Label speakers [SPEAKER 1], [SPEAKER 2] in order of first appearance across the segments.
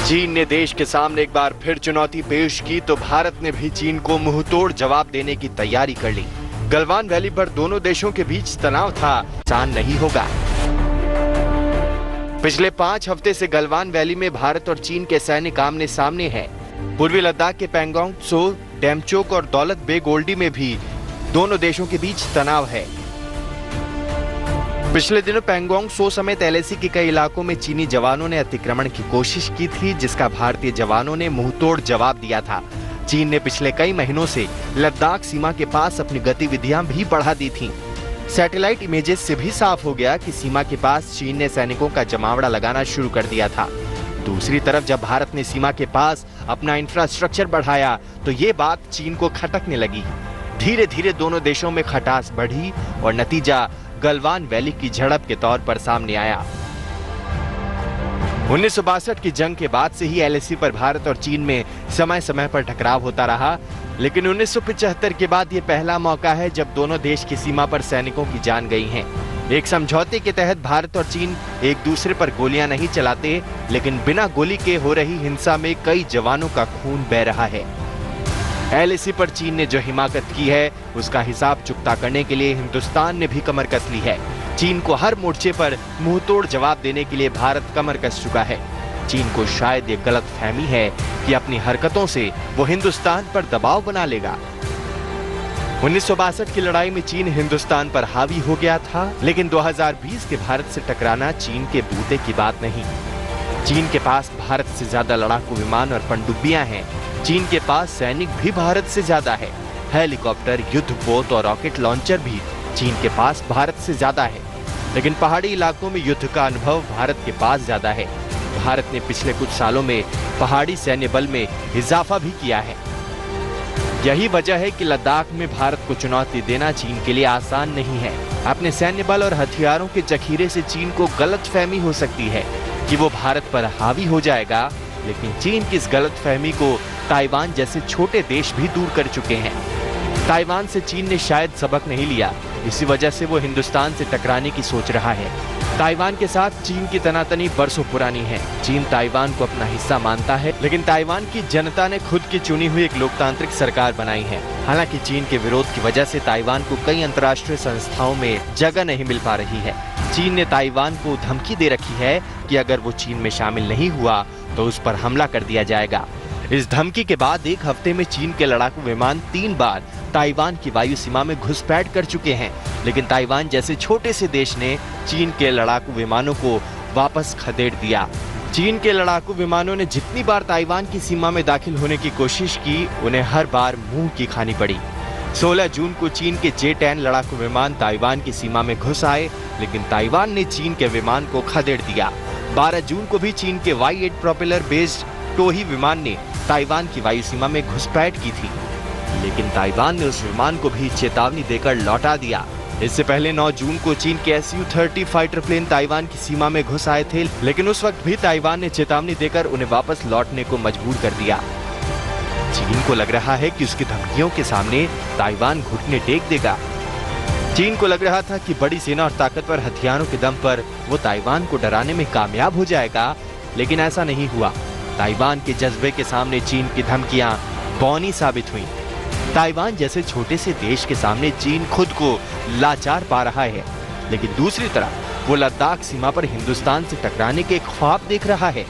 [SPEAKER 1] चीन ने देश के सामने एक बार फिर चुनौती पेश की तो भारत ने भी चीन को मुंहतोड़ जवाब देने की तैयारी कर ली। गलवान वैली पर दोनों देशों के बीच तनाव था, आसान नहीं होगा। पिछले 5 हफ्ते से गलवान वैली में भारत और चीन के सैनिक आमने सामने हैं। पूर्वी लद्दाख के पैंगोंग त्सो, डेमचोक और दौलत बेग ओल्डी में भी दोनों देशों के बीच तनाव है। पिछले दिनों पैंगोंग त्सो समेत LAC के कई इलाकों में चीनी जवानों ने अतिक्रमण की कोशिश की थी, जिसका भारतीय जवानों ने मुंहतोड़ जवाब दिया था। चीन ने पिछले कई महीनों से लद्दाख सीमा के पास अपनी गतिविधियां भी बढ़ा दी थीं। सैटेलाइट इमेजेस से भी साफ हो गया कि सीमा के पास चीन ने सैनिकों का जमावड़ा लगाना शुरू कर दिया था। दूसरी तरफ जब भारत ने सीमा के पास अपना इंफ्रास्ट्रक्चर बढ़ाया तो ये बात चीन को खटकने लगी। धीरे धीरे दोनों देशों में खटास बढ़ी और नतीजा गलवान वैली की झड़प के तौर पर सामने आया। 1962 की जंग के बाद से ही LAC पर भारत और चीन में समय समय पर टकराव होता रहा, लेकिन 1975 के बाद ये पहला मौका है जब दोनों देश की सीमा पर सैनिकों की जान गई हैं। एक समझौते के तहत भारत और चीन एक दूसरे पर गोलियां नहीं चलाते, लेकिन बिना गोली के हो रही हिंसा में कई जवानों का खून बह रहा है। LAC पर चीन ने जो हिमाकत की है उसका हिसाब चुकता करने के लिए हिंदुस्तान ने भी कमर कस ली है। चीन को हर मोर्चे पर मुंहतोड़ जवाब देने के लिए भारत कमर कस चुका है। चीन को शायद ये गलतफहमी है कि अपनी हरकतों से वो हिंदुस्तान पर दबाव बना लेगा। 1962 की लड़ाई में चीन हिंदुस्तान पर हावी हो गया था, लेकिन 2020 के भारत से टकराना चीन के बूते की बात नहीं। चीन के पास भारत से ज्यादा लड़ाकू विमान और पनडुब्बियां हैं। चीन के पास सैनिक भी भारत से ज्यादा है। हेलीकॉप्टर, युद्धपोत और रॉकेट लॉन्चर भी चीन के पास भारत से ज्यादा है। लेकिन पहाड़ी इलाकों में युद्ध का अनुभव भारत के पास ज्यादा है। भारत ने पिछले कुछ सालों में पहाड़ी सैन्य बल में इजाफा भी किया है। यही वजह है कि लद्दाख में भारत को चुनौती देना चीन के लिए आसान नहीं है। अपने सैन्य बल और हथियारों के जखीरे से चीन को गलतफहमी हो सकती है कि वो भारत पर हावी हो जाएगा, लेकिन चीन की इस गलतफहमी को ताइवान जैसे छोटे देश भी दूर कर चुके हैं। ताइवान से चीन ने शायद सबक नहीं लिया, इसी वजह से वो हिंदुस्तान से टकराने की सोच रहा है। ताइवान के साथ चीन की तनातनी बरसों पुरानी है। चीन ताइवान को अपना हिस्सा मानता है, लेकिन ताइवान की जनता ने खुद की चुनी हुई एक लोकतांत्रिक सरकार बनाई है। हालांकि चीन के विरोध की वजह से ताइवान को कई अंतर्राष्ट्रीय संस्थाओं में जगह नहीं मिल पा रही है। चीन ने ताइवान को धमकी दे रखी है कि अगर वो चीन में शामिल नहीं हुआ तो उस पर हमला कर दिया जाएगा। इस धमकी के बाद एक हफ्ते में चीन के लड़ाकू विमान 3 बार ताइवान की वायु सीमा में घुसपैठ कर चुके हैं, लेकिन ताइवान जैसे छोटे से देश ने चीन के लड़ाकू विमानों को वापस खदेड़ दिया। चीन के लड़ाकू विमानों ने जितनी बार ताइवान की सीमा में दाखिल होने की कोशिश की, उन्हें हर बार मुंह की खानी पड़ी। 16 जून को चीन के J-10 लड़ाकू विमान ताइवान की सीमा में घुस आए, लेकिन ताइवान ने चीन के विमान को खदेड़ दिया। 12 जून को भी चीन के Y-8 प्रोपेलर बेस्ड टोही विमान ने ताइवान की वायु सीमा में घुसपैठ की थी, लेकिन ताइवान ने उस विमान को भी चेतावनी देकर लौटा दिया। इससे पहले 9 जून को चीन के Su-30 फाइटर प्लेन ताइवान की सीमा में घुस आए थे, लेकिन उस वक्त भी ताइवान ने चेतावनी देकर उन्हें वापस लौटने को मजबूर कर दिया। चीन को लग रहा है कि उसकी धमकियों के सामने ताइवान घुटने टेक देगा। चीन को लग रहा था कि बड़ी सेना और ताकतवर हथियारों के दम पर वो ताइवान को डराने में कामयाब हो जाएगा, लेकिन ऐसा नहीं हुआ। ताइवान के जज्बे के सामने चीन की धमकियां बौनी साबित हुई। ताइवान जैसे छोटे से देश के सामने चीन खुद को लाचार पा रहा है, लेकिन दूसरी तरफ वो लद्दाख सीमा पर हिंदुस्तान से टकराने के ख्वाब देख रहा है।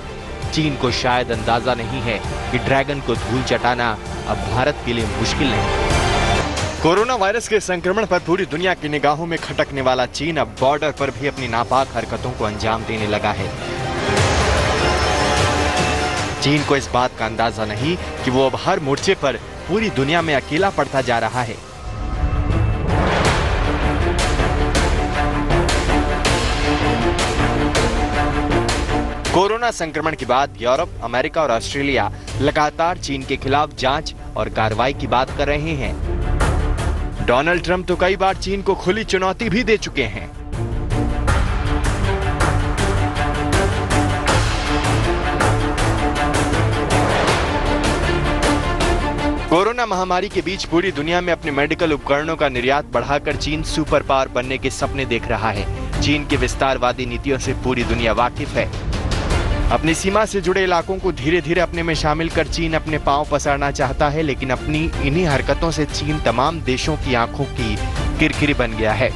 [SPEAKER 1] चीन को शायद अंदाजा नहीं है कि ड्रैगन को धूल चटाना अब भारत के लिए मुश्किल नहीं। कोरोना वायरस के संक्रमण पर पूरी दुनिया की निगाहों में खटकने वाला चीन अब बॉर्डर पर भी अपनी नापाक हरकतों को अंजाम देने लगा है। चीन को इस बात का अंदाजा नहीं कि वो अब हर मोर्चे पर पूरी दुनिया में अकेला पड़ता जा रहा है। कोरोना संक्रमण के बाद यूरोप, अमेरिका और ऑस्ट्रेलिया लगातार चीन के खिलाफ जांच और कार्रवाई की बात कर रहे हैं। डोनाल्ड ट्रंप तो कई बार चीन को खुली चुनौती भी दे चुके हैं। कोरोना महामारी के बीच पूरी दुनिया में अपने मेडिकल उपकरणों का निर्यात बढ़ाकर चीन सुपर पावर बनने के सपने देख रहा है। चीन की विस्तारवादी नीतियों से पूरी दुनिया वाकिफ है। अपनी सीमा से जुड़े इलाकों को धीरे धीरे अपने में शामिल कर चीन अपने पांव पसारना चाहता है, लेकिन अपनी इन्हीं हरकतों से चीन तमाम देशों की आंखों की किरकिरी बन गया है।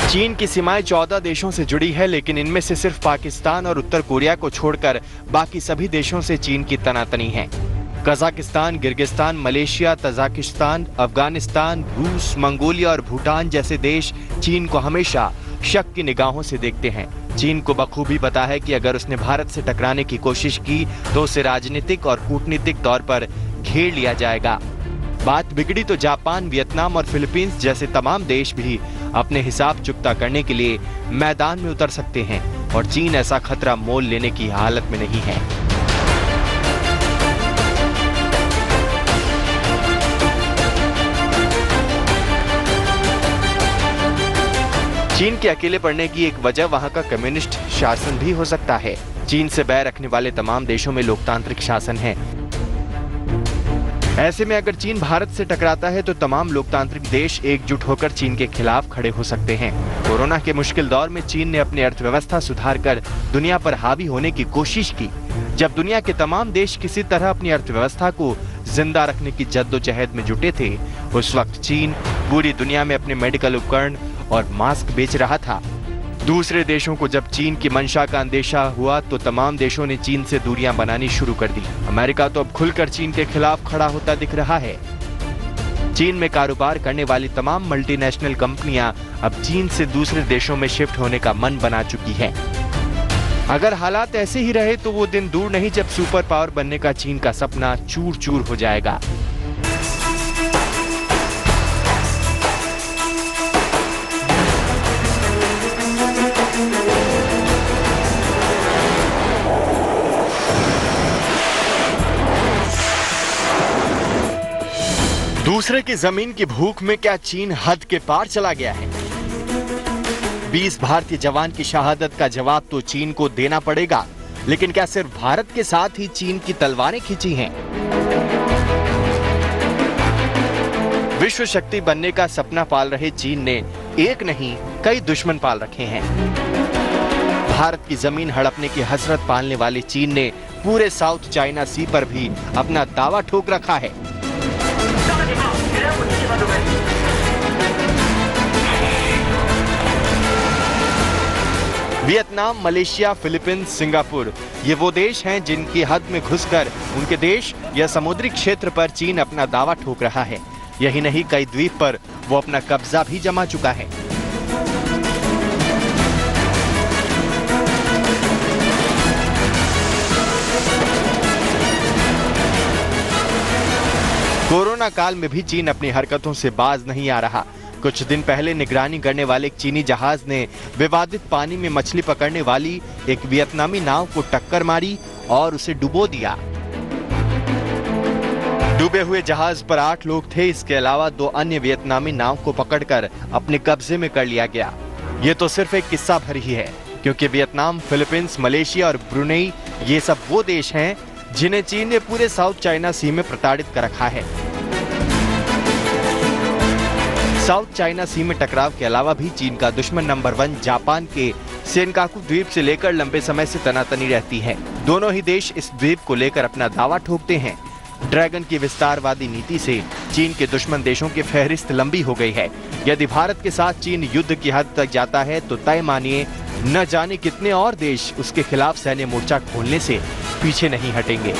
[SPEAKER 1] चीन की सीमाएं 14 देशों से जुड़ी है, लेकिन इनमें से सिर्फ पाकिस्तान और उत्तर कोरिया को छोड़कर बाकी सभी देशों से चीन की तनातनी है। Kazakhstan, Kyrgyzstan, Malaysia, Tajikistan, Afghanistan, रूस, मंगोलिया और भूटान जैसे देश चीन को हमेशा शक की निगाहों से देखते हैं। चीन को बखूबी पता है कि अगर उसने भारत से टकराने की कोशिश की तो उसे राजनीतिक और कूटनीतिक तौर पर घेर लिया जाएगा। बात बिगड़ी तो जापान, वियतनाम और फिलीपींस जैसे तमाम देश भी अपने हिसाब चुकता करने के लिए मैदान में उतर सकते हैं और चीन ऐसा खतरा मोल लेने की हालत में नहीं है। चीन के अकेले पड़ने की एक वजह वहां का कम्युनिस्ट शासन भी हो सकता है। चीन से बैर रखने वाले तमाम देशों में लोकतांत्रिक शासन है। ऐसे में अगर चीन भारत से टकराता है तो तमाम लोकतांत्रिक देश एकजुट होकर चीन के खिलाफ खड़े हो सकते हैं। कोरोना के मुश्किल दौर में चीन ने अपनी अर्थव्यवस्था सुधार कर दुनिया पर हावी होने की कोशिश की। जब दुनिया के तमाम देश किसी तरह अपनी अर्थव्यवस्था को जिंदा रखने की जद्दोजहद में जुटे थे, उस वक्त चीन पूरी दुनिया में अपने मेडिकल उपकरण और मास्क बेच रहा था। दूसरे देशों को जब चीन की मंशा का अंदेशा हुआ तो तमाम देशों ने चीन से दूरियां बनानी शुरू कर दी। अमेरिका तो अब खुलकर चीन के खिलाफ खड़ा होता दिख रहा है। चीन में कारोबार करने वाली तमाम मल्टीनेशनल कंपनियां अब चीन से दूसरे देशों में शिफ्ट होने का मन बना चुकी है। अगर हालात ऐसे ही रहे तो वो दिन दूर नहीं जब सुपर पावर बनने का चीन का सपना चूर चूर हो जाएगा। दूसरे की जमीन की भूख में क्या चीन हद के पार चला गया है? 20 भारतीय जवान की शहादत का जवाब तो चीन को देना पड़ेगा, लेकिन क्या सिर्फ भारत के साथ ही चीन की तलवारें खींची हैं? विश्व शक्ति बनने का सपना पाल रहे चीन ने एक नहीं कई दुश्मन पाल रखे हैं। भारत की जमीन हड़पने की हसरत पालने वाले चीन ने पूरे साउथ चाइना सी पर भी अपना दावा ठोक रखा है। वियतनाम, मलेशिया, फिलीपींस, सिंगापुर ये वो देश हैं जिनकी हद में घुसकर उनके देश या समुद्री क्षेत्र पर चीन अपना दावा ठोक रहा है। यही नहीं, कई द्वीप पर वो अपना कब्जा भी जमा चुका है। कोरोना काल में भी चीन अपनी हरकतों से बाज नहीं आ रहा। कुछ दिन पहले निगरानी करने वाले एक चीनी जहाज ने विवादित पानी में मछली पकड़ने वाली एक वियतनामी नाव को टक्कर मारी और उसे डुबो दिया। डूबे हुए जहाज पर 8 लोग थे। इसके अलावा 2 अन्य वियतनामी नाव को पकड़कर अपने कब्जे में कर लिया गया। ये तो सिर्फ एक किस्सा भर ही है, क्योंकि वियतनाम, फिलीपींस, मलेशिया और ब्रुनेई ये सब वो देश हैं जिन्हें चीन ने पूरे साउथ चाइना सी में प्रताड़ित कर रखा है। साउथ चाइना सी में टकराव के अलावा भी चीन का दुश्मन नंबर 1 जापान के सेनकाकू द्वीप से लेकर लंबे समय से तनातनी रहती है। दोनों ही देश इस द्वीप को लेकर अपना दावा ठोकते हैं। ड्रैगन की विस्तारवादी नीति से चीन के दुश्मन देशों की फहरिस्त लंबी हो गई है। यदि भारत के साथ चीन युद्ध की हद तक जाता है तो तय मानिए न जाने कितने और देश उसके खिलाफ सैन्य मोर्चा खोलने से पीछे नहीं हटेंगे।